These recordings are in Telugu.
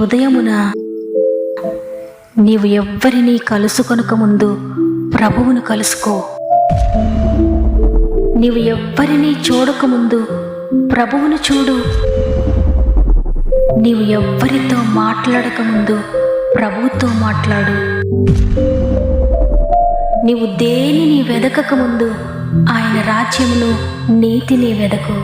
ఉదయమున నీవు ఎవ్వరినీ కలుసుకొనక ముందు ప్రభువును కలుసుకో. నీవు ఎవ్వరినీ చూడకముందు ప్రభువును చూడు. నీవు ఎవ్వరితో మాట్లాడకముందు ప్రభువుతో మాట్లాడు. నీవు దేనిని వెదకకముందు ఆయన రాజ్యమును నీతిని వెదకు.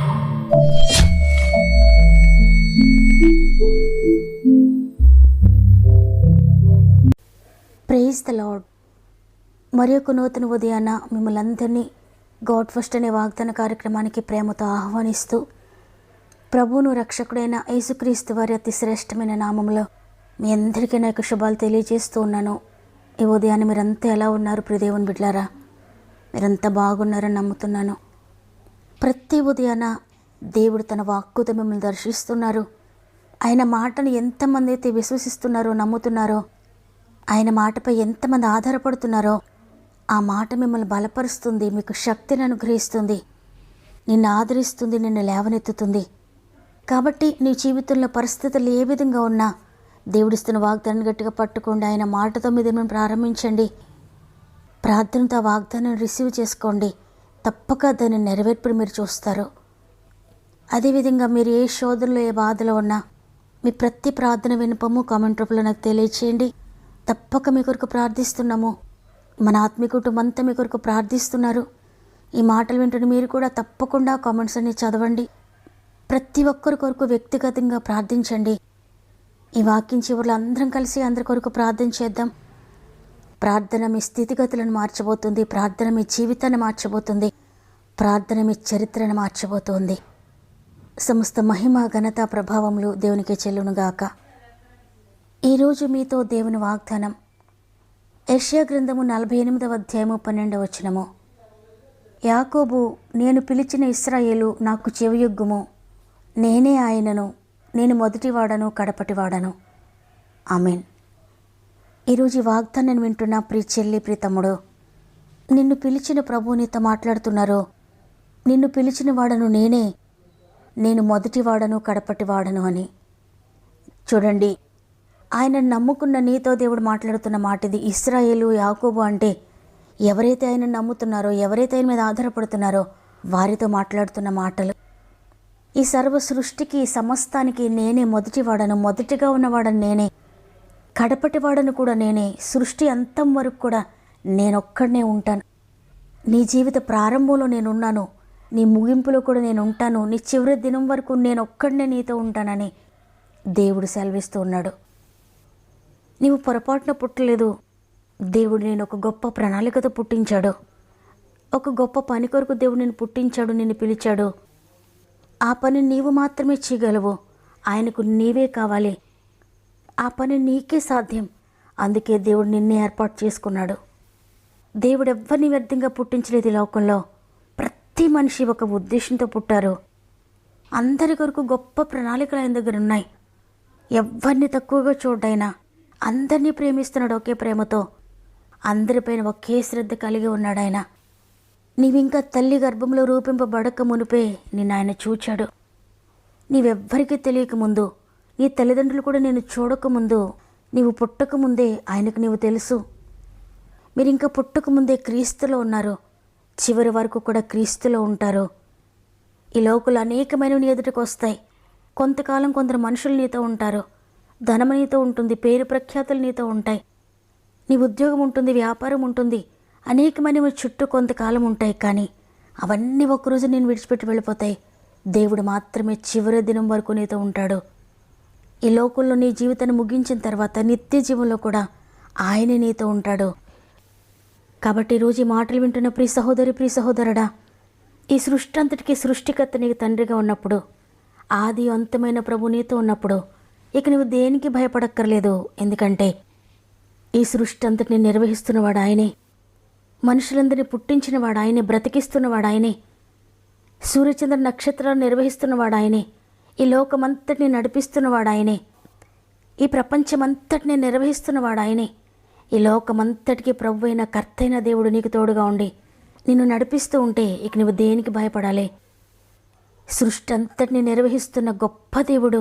Praise the lord. మరి ఒక నూతన ఉదయాన మిమ్మల్ని అందరినీ గాడ్ ఫస్ట్ అనే వాగ్దాన కార్యక్రమానికి ప్రేమతో ఆహ్వానిస్తూ, ప్రభువును రక్షకుడైన యేసుక్రీస్తు వారి అతి శ్రేష్టమైన నామంలో మీ అందరికీ నా యొక్క శుభాలు తెలియజేస్తూ ఉన్నాను. ఈ ఉదయాన్ని మీరంతా ఎలా ఉన్నారు ప్రియ దేవుని బిడ్డలారా? మీరంతా బాగున్నారని నమ్ముతున్నాను. ప్రతి ఉదయాన దేవుడు తన వాక్కుతో మిమ్మల్ని దర్శిస్తున్నారు. ఆయన మాటను ఎంతమంది అయితే విశ్వసిస్తున్నారో, నమ్ముతున్నారో, ఆయన మాటపై ఎంతమంది ఆధారపడుతున్నారో, ఆ మాట మిమ్మల్ని బలపరుస్తుంది, మీకు శక్తిని అనుగ్రహిస్తుంది, నిన్ను ఆదరిస్తుంది, నిన్ను లేవనెత్తుతుంది. కాబట్టి నీ జీవితంలో పరిస్థితులు ఏ విధంగా ఉన్నా దేవుడిస్తున్న వాగ్దానాన్ని గట్టిగా పట్టుకోండి. ఆయన మాటతో మీద మేము ప్రారంభించండి. ప్రార్థనతో ఆ వాగ్దానాన్ని రిసీవ్ చేసుకోండి. తప్పక దాన్ని నెరవేర్పుని మీరు చూస్తారు. అదేవిధంగా మీరు ఏ శోధనలో, ఏ బాధలో ఉన్నా మీ ప్రతి ప్రార్థన వినపము కామెంట్ రూపంలో నాకు తెలియచేయండి. తప్పక మీ కొరకు ప్రార్థిస్తున్నాము. మన ఆత్మీయ కుటుంబం అంతా మీ కొరకు ప్రార్థిస్తున్నారు. ఈ మాటలు వింటున్న మీరు కూడా తప్పకుండా కామెంట్స్ అన్ని చదవండి. ప్రతి ఒక్కరి కొరకు వ్యక్తిగతంగా ప్రార్థించండి. ఈ వాక్యం చివరిలో అందరం కలిసి అందరి కొరకు ప్రార్థన చేద్దాం. ప్రార్థన మీ స్థితిగతులను మార్చబోతుంది. ప్రార్థన మీ జీవితాన్ని మార్చబోతుంది. ప్రార్థన మీ చరిత్రను మార్చబోతుంది. సమస్త మహిమ, ఘనత, ప్రభావములు దేవునికే చెల్లునుగాక. ఈరోజు మీతో దేవుని వాగ్దానం యెషయా గ్రంథము 48వ అధ్యాయము 12వ వచనము. యాకోబు, నేను పిలిచిన ఇశ్రాయేలు నాకు చెవియొగ్గుము. నేనే ఆయనను, నేను మొదటివాడను, కడపటివాడను. ఆమేన్. ఈరోజు ఈ వాగ్దానాన్ని వింటున్న ప్రియ చెల్లి, ప్రియ తమ్ముడు, నిన్ను పిలిచిన ప్రభువు నీతో మాట్లాడుతున్నారు. నిన్ను పిలిచిన వాడను నేనే, నేను మొదటివాడను, కడపటివాడను అని. చూడండి, ఆయన నమ్ముకున్న నీతో దేవుడు మాట్లాడుతున్న మాట ఇది. ఇశ్రాయేలు, యాకోబు అంటే ఎవరైతే ఆయన నమ్ముతున్నారో, ఎవరైతే ఆయన మీద ఆధారపడుతున్నారో వారితో మాట్లాడుతున్న మాటలు. ఈ సర్వ సృష్టికి, సమస్తానికి నేనే మొదటివాడను, మొదటిగా ఉన్నవాడను నేనే, కడపటివాడను కూడా నేనే. సృష్టి అంతం వరకు కూడా నేనొక్కడనే ఉంటాను. నీ జీవిత ప్రారంభంలో నేనున్నాను, నీ ముగింపులో కూడా నేను ఉంటాను, నీ చివరి దినం వరకు నేనొక్కడనే నీతో ఉంటానని దేవుడు సెలవిస్తూ ఉన్నాడు. నీవు పొరపాటున పుట్టలేదు. దేవుడు నేను ఒక గొప్ప ప్రణాళికతో పుట్టించాడు. ఒక గొప్ప పని కొరకు దేవుడు నిన్ను పుట్టించాడు, నిన్ను పిలిచాడు. ఆ పని నీవు మాత్రమే చేయగలవు. ఆయనకు నీవే కావాలి. ఆ పని నీకే సాధ్యం. అందుకే దేవుడు నిన్నే ఏర్పాటు చేసుకున్నాడు. దేవుడు ఎవ్వరిని వ్యర్థంగా పుట్టించలేదు. ఈ లోకంలో ప్రతి మనిషి ఒక ఉద్దేశంతో పుట్టారు. అందరి కొరకు గొప్ప ప్రణాళికలు ఆయన దగ్గర ఉన్నాయి. ఎవరిని తక్కువగా చూడైనా అందరినీ ప్రేమిస్తున్నాడు. ఒకే ప్రేమతో అందరిపైన ఒకే శ్రద్ధ కలిగి ఉన్నాడు ఆయన. నీవింకా తల్లి గర్భంలో రూపింపబడక మునిపే నిన్ను ఆయన చూచాడు. నీవెవ్వరికీ తెలియకముందు, నీ తల్లిదండ్రులు కూడా నేను చూడకముందు, నీవు పుట్టకముందే ఆయనకు నీవు తెలుసు. మీరు ఇంకా పుట్టకముందే క్రీస్తులో ఉన్నారు. చివరి వరకు కూడా క్రీస్తులో ఉంటారు. ఈ లోకులు అనేకమైనవి నీ ఎదుటికి వస్తాయి. కొంతకాలం కొందరు మనుషులు నీతో ఉంటారు. ధనము నీతో ఉంటుంది, పేరు ప్రఖ్యాతులు నీతో ఉంటాయి, నీ ఉద్యోగం ఉంటుంది, వ్యాపారం ఉంటుంది, అనేకమైనవి చుట్టూ కొంతకాలం ఉంటాయి. కానీ అవన్నీ ఒక్కరోజు నేను విడిచిపెట్టి వెళ్ళిపోతాయి. దేవుడు మాత్రమే చివరి దినం వరకు నీతో ఉంటాడు. ఈ లోకంలో నీ జీవితాన్ని ముగించిన తర్వాత నిత్య జీవంలో కూడా ఆయనే నీతో ఉంటాడు. కాబట్టి ఈరోజు ఈ మాటలు వింటున్న ప్రియ సహోదరి, ప్రియ సహోదరుడా, ఈ సృష్టి అంతటికీ సృష్టికర్త నీకు తండ్రిగా ఉన్నప్పుడు, ఆది అంతమైన ప్రభు నీతో ఉన్నప్పుడు ఇక నువ్వు దేనికి భయపడక్కర్లేదు. ఎందుకంటే ఈ సృష్టి అంతటిని నిర్వహిస్తున్నవాడు ఆయనే. మనుషులందరినీ పుట్టించినవాడు ఆయనే, బ్రతికిస్తున్నవాడు ఆయనే. సూర్యచంద్ర నక్షత్రాలు నిర్వహిస్తున్నవాడు ఆయనే. ఈ లోకమంతటిని నడిపిస్తున్నవాడు ఆయనే. ఈ ప్రపంచమంతటిని నిర్వహిస్తున్నవాడు ఆయనే. ఈ లోకమంతటికి ప్రభు అయిన కర్తైన దేవుడు నీకు తోడుగా ఉండి నిన్ను నడిపిస్తూ ఉంటే ఇక నువ్వు దేనికి భయపడాలి? సృష్టి అంతటిని నిర్వహిస్తున్న గొప్ప దేవుడు,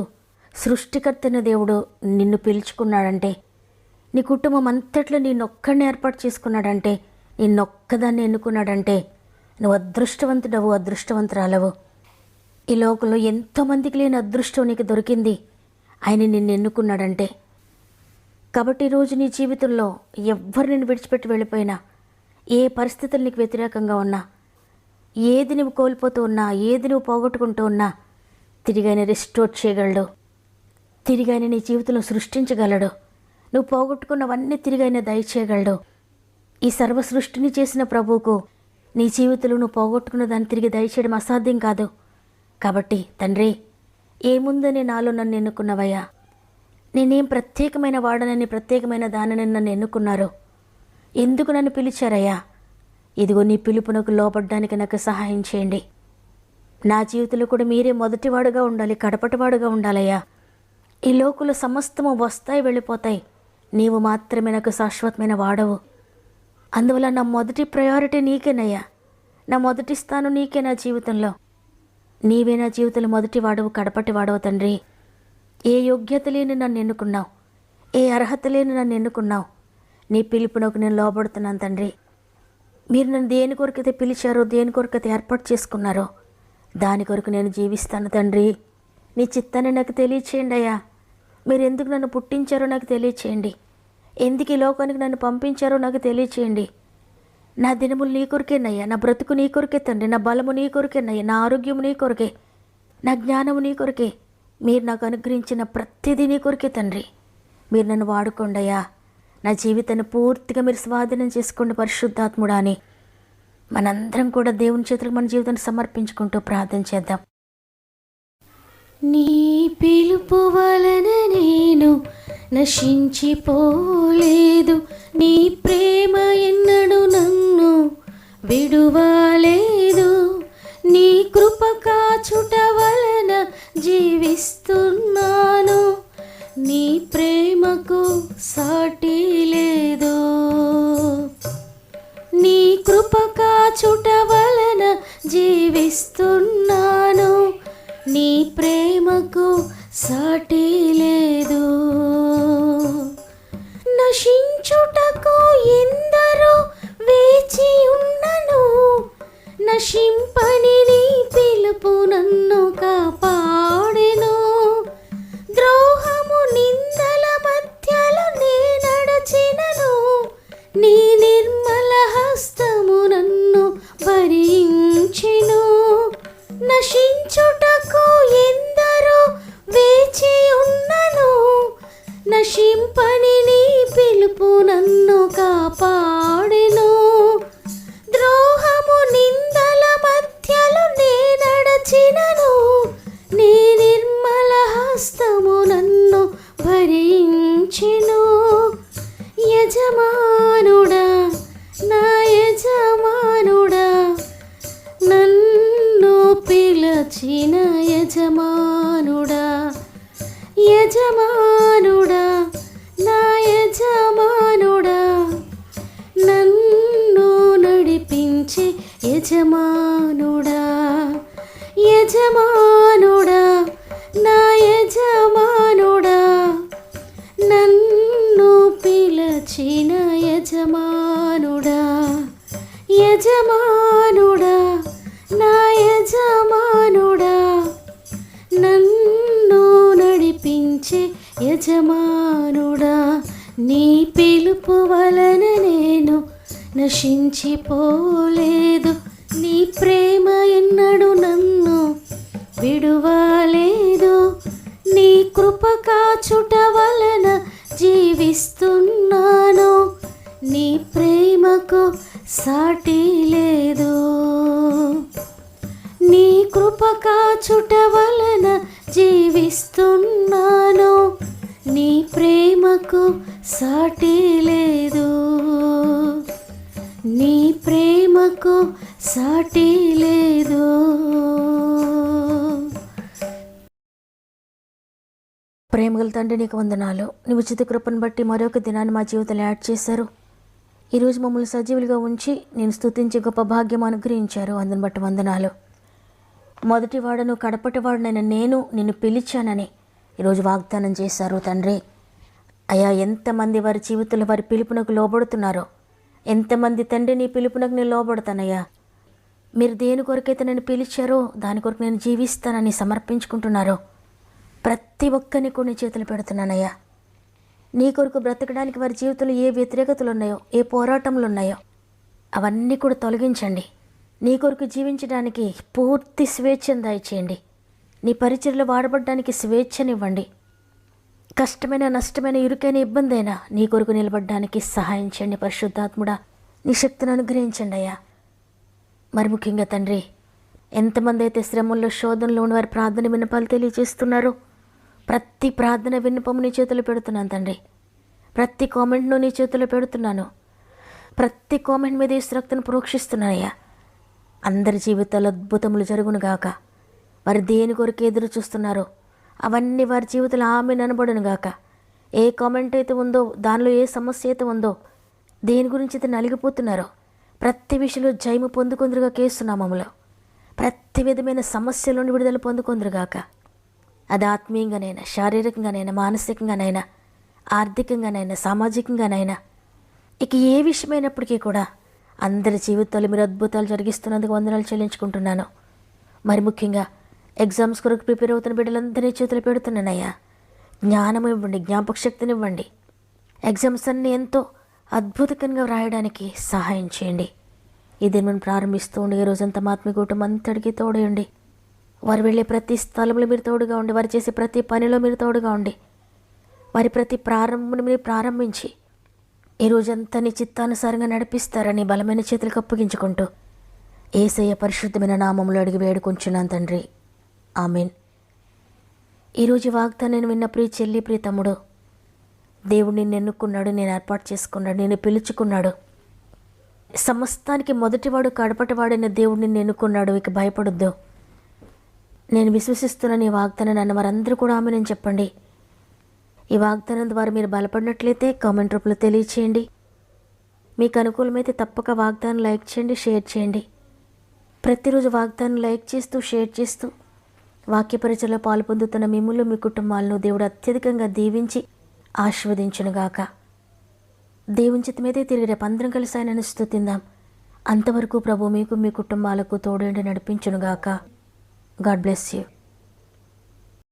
సృష్టికర్తైన దేవుడు నిన్ను పిలుచుకున్నాడంటే, నీ కుటుంబం అంతట్లో నిన్నొక్కడిని ఏర్పాటు చేసుకున్నాడంటే, నిన్నొక్కదాన్ని ఎన్నుకున్నాడంటే నువ్వు అదృష్టవంతుడవు, అదృష్టవంతురాలవు. ఈ లోకంలో ఎంతోమందికి లేని అదృష్టం నీకు దొరికింది ఆయన నిన్ను ఎన్నుకున్నాడంటే. కాబట్టి ఈరోజు నీ జీవితంలో ఎవ్వరు నిన్ను విడిచిపెట్టి వెళ్ళిపోయినా, ఏ పరిస్థితులు నీకు వ్యతిరేకంగా ఉన్నా, ఏది నువ్వు కోల్పోతూ ఉన్నా, ఏది నువ్వు పోగొట్టుకుంటూ ఉన్నా, తిరిగి ఆయన రిస్టోర్ చేయగలడు. తిరిగి ఆయన నీ జీవితంలో సృష్టించగలడు. నువ్వు పోగొట్టుకున్నవన్నీ తిరిగి ఆయన దయచేయగలడు. ఈ సర్వ సృష్టిని చేసిన ప్రభువుకు నీ జీవితంలో నువ్వు పోగొట్టుకున్న దాన్ని తిరిగి దయచేయడం అసాధ్యం కాదు. కాబట్టి తండ్రి, ఏముందని నాలో నన్ను ఎన్నుకున్నవయ్యా, నేనేం ప్రత్యేకమైన వాడనని, ప్రత్యేకమైన దానిని నన్ను ఎన్నుకున్నారు, ఎందుకు నన్ను పిలిచారయ్యా? ఇదిగో నీ పిలుపునకు లోపడ్డానికి నాకు సహాయం చేయండి. నా జీవితంలో కూడా మీరే మొదటివాడుగా ఉండాలి, కడపటివాడుగా ఉండాలయ్యా. ఈ లోకంలో సమస్తము వస్తాయి, వెళ్ళిపోతాయి, నీవు మాత్రమే నాకు శాశ్వతమైన వాడవు. అందువల్ల నా మొదటి ప్రయారిటీ నీకేనయ్యా. నా మొదటి స్థానం నీకే నా జీవితంలో. నీవే నా జీవితంలో మొదటి వాడవు, కడపటి వాడవు తండ్రి. ఏ యోగ్యత లేని నన్ను ఎన్నుకున్నావు, ఏ అర్హత లేని నన్ను ఎన్నుకున్నావు. నీ పిలుపునకు నేను లోబడుతున్నాను తండ్రి. మీరు నన్ను దేని కొరకైతే పిలిచారో, దేని కొరకైతే ఏర్పాటు చేసుకున్నారో దాని కొరకు నేను జీవిస్తాను తండ్రి. నీ చిత్తాన్ని నాకు తెలియచేయండి అయ్యా. మీరు ఎందుకు నన్ను పుట్టించారో నాకు తెలియచేయండి. ఎందుకు ఈ లోకానికి నన్ను పంపించారో నాకు తెలియచేయండి. నా దినములు నీ కొరకేనయ్యా, నా బ్రతుకు నీ కొరకే తండ్రి, నా బలము నీ కొరకేనయ్యా, నా ఆరోగ్యము నీ కొరకే, నా జ్ఞానము నీ కొరకే. మీరు నాకు అనుగ్రహించిన ప్రతిదీ నీ కొరకే తండ్రి. మీరు నన్ను వాడుకోండి అయ్యా. నా జీవితాన్ని పూర్తిగా మీరు స్వాధీనం చేసుకోండి పరిశుద్ధాత్ముడా అని మనందరం కూడా దేవుని చేతులకు మన జీవితాన్ని సమర్పించుకుంటూ ప్రార్థన చేద్దాం. నీ పిలుపు వలన నేను నశించిపోలేదు, నీ ప్రేమ ఎన్నడు నన్ను విడువలేదు, నీ కృప కాచుట వలన జీవిస్తున్నాను, నీ ప్రేమకు సాటి లేదు. నీ కృప కాచుట వలన జీవిస్తున్నాను, నీ ప్రేమకు సాటి లేదు. నశించుటకు ఎందరో వేచి ఉన్నను, నశింపని నీ పిలుపు నన్ను కాపాడెను. ద్రోహము నిందల మధ్యలో నే నడచినను, నీ నిర్మల హస్తము నన్ను భరించెను. నశించుటకు ఎందరో వేచి ఉన్నను, నశింపని నీ పిలుపు నన్ను కాపాడెను. ద్రోహము నిందల మధ్యలో నే నడచినను, నీ నిర్మల హస్తము నన్ను భరించెను. యజమానుడా, నా యజమానుడా, నన్ను పిలచిన యజమానుడా, యజమానుడా, నా యజమానుడా, నన్ను నడిపించే యజమానుడా, యజమానుడా, నా యజమానుడా, నన్ను పిలచిన యజమానుడా, యజమానుడా, నా యజమానుడా, నన్ను నడిపించే యజమానుడా. నీ పిలుపు వలన నేను నశించిపోలేదు, నీ ప్రేమ ఎన్నడు నన్ను విడువలేదు, నీ కృప కాచుట వలన జీవిస్తున్నాను, నీ ప్రేమకు సాటి లేదు. నీ కృప కాచుట వలన జీవిస్తున్నాను, నీ ప్రేమకు సాటి లేదు, నీ ప్రేమకు సాటి లేదు. ప్రేమగల తండ్రి, నీకు వందనాలు. నీ ఉచిత కృపను బట్టి మరొక దినాన్ని మా జీవితంలో యాడ్ చేశారు. ఈరోజు మమ్మల్ని సజీవులుగా ఉంచి నేను స్తుతించే గొప్ప భాగ్యం అనుగ్రహించారు. అందుని బట్టి వందనాలు. మొదటివాడను కడపటివాడునైన నేను నిన్ను పిలిచానని ఈరోజు వాగ్దానం చేశారు తండ్రి. అయ్యా, ఎంతమంది వారి జీవితంలో వారి పిలుపునకు లోబడుతున్నారో, ఎంతమంది తండ్రి నీ పిలుపునకు నేను లోబడతానయ్యా, మీరు దేని కొరకైతే నన్ను పిలిచారో దాని కొరకు నేను జీవిస్తానని సమర్పించుకుంటున్నారో ప్రతి ఒక్కరిని కూడా నీ చేతులు పెడుతున్నానయ్యా. నీ కొరకు బ్రతకడానికి వారి జీవితంలో ఏ వ్యతిరేకతలు ఉన్నాయో, ఏ పోరాటములు ఉన్నాయో అవన్నీ కూడా తొలగించండి. నీ కొరకు జీవించడానికి పూర్తి స్వేచ్ఛను దయచేయండి. నీ పరిచర్యలో వాడబడడానికి స్వేచ్ఛనివ్వండి. కష్టమైన, నష్టమైన, ఇరుకైన, ఇబ్బంది అయినా నీ కొరకు నిలబడడానికి సహాయం చేయండి. పరిశుద్ధాత్ముడా, నీ శక్తిని అనుగ్రహించండి అయ్యా. మరి ముఖ్యంగా తండ్రి, ఎంతమంది అయితే శ్రమల్లో, శోధనలో ఉన్న వారి ప్రార్థన విన్నపాలు తెలియజేస్తున్నారో ప్రతి ప్రార్థన విన్నపము నీ చేతులు పెడుతున్నాను తండ్రి. ప్రతి కామెంట్ను నీ చేతుల్లో పెడుతున్నాను. ప్రతి కామెంట్ మీద యేసు రక్తాన్ని ప్రోక్షిస్తున్నానయ్యా. అందరి జీవితాల్లో అద్భుతములు జరుగునుగాక. వారు దేని కొరకు ఎదురు చూస్తున్నారో అవన్నీ వారి జీవితంలో ఆమెను అనబడును గాక. ఏ కామెంట్ అయితే ఉందో, దానిలో ఏ సమస్య అయితే ఉందో, దేని గురించి అయితే నలిగిపోతున్నారో ప్రతి విషయంలో జయము పొందుకుందరుగా కేస్తున్నామములో. ప్రతి విధమైన సమస్యలోని విడుదల పొందుకుందరుగాక. అది ఆత్మీయంగానైనా, శారీరకంగానైనా, మానసికంగానైనా, ఆర్థికంగానైనా, సామాజికంగానైనా, ఇక ఏ విషయమైనప్పటికీ కూడా అందరి జీవితాలు మీరు అద్భుతాలు జరిగిస్తున్నందుకు వందనాలు చెల్లించుకుంటున్నాను. మరి ముఖ్యంగా ఎగ్జామ్స్ కొరకు ప్రిపేర్ అవుతున్న బిడ్డలందరినీ చేతులు పెడుతున్నానయ్యా. జ్ఞానం ఇవ్వండి, జ్ఞాపక శక్తిని ఇవ్వండి. ఎగ్జామ్స్ అన్నీ ఎంతో అద్భుతంగా వ్రాయడానికి సహాయం చేయండి. ఇది మనం ప్రారంభిస్తూ ఉండి ఈ రోజంతా మా ఆత్మీయ కుటుంబం అంతటికీ తోడయండి. వారు వెళ్ళే ప్రతి స్థలంలో మీరు తోడుగా ఉండి, వారు చేసే ప్రతి పనిలో మీరు తోడుగా ఉండి, వారి ప్రతి ప్రారంభమును మీరు ప్రారంభించి ఈ రోజంతా నీ చిత్తానుసారంగా నడిపిస్తారని బలమైన చేతులకు అప్పగించుకుంటూ యేసయ్య పరిశుద్ధమైన నామములో అడిగి వేడుకొంచున్నాను తండ్రి. ఆమేన్. ఈరోజు వాగ్దానాన్ని విన్న ప్రియ చెల్లి, ప్రియ తమ్ముడు, దేవుడు నిన్ను ఎన్నుకున్నాడు, నేను ఏర్పాటు చేసుకున్నాడు, నేను పిలుచుకున్నాడు. సమస్తానికి మొదటివాడు, కడపటివాడైన దేవుడు నిన్ను ఎన్నుకున్నాడు. ఇక భయపడొద్దు. నేను విశ్వసిస్తున్నాను ఈ వాగ్దానాన్ని అన్న వారందరూ కూడా ఆమేనని చెప్పండి. ఈ వాగ్దానం ద్వారా మీరు బలపడినట్లయితే కామెంట్ రూపంలో తెలియచేయండి. మీకు అనుకూలమైతే తప్పక వాగ్దానం లైక్ చేయండి, షేర్ చేయండి. ప్రతిరోజు వాగ్దానం లైక్ చేస్తూ, షేర్ చేస్తూ వాక్య పరిచయలో పాలు పొందుతున్న మిమ్ములు, మీ కుటుంబాలను దేవుడు అత్యధికంగా దీవించి ఆశీర్వదించునుగాక. దేవుని చిత్తమైతే తిరిగి రేపు అందరం కలిసి ఆయనను స్తుతిందాం. అంతవరకు ప్రభు మీకు, మీ కుటుంబాలకు తోడుండి నడిపించునుగాక. God bless you.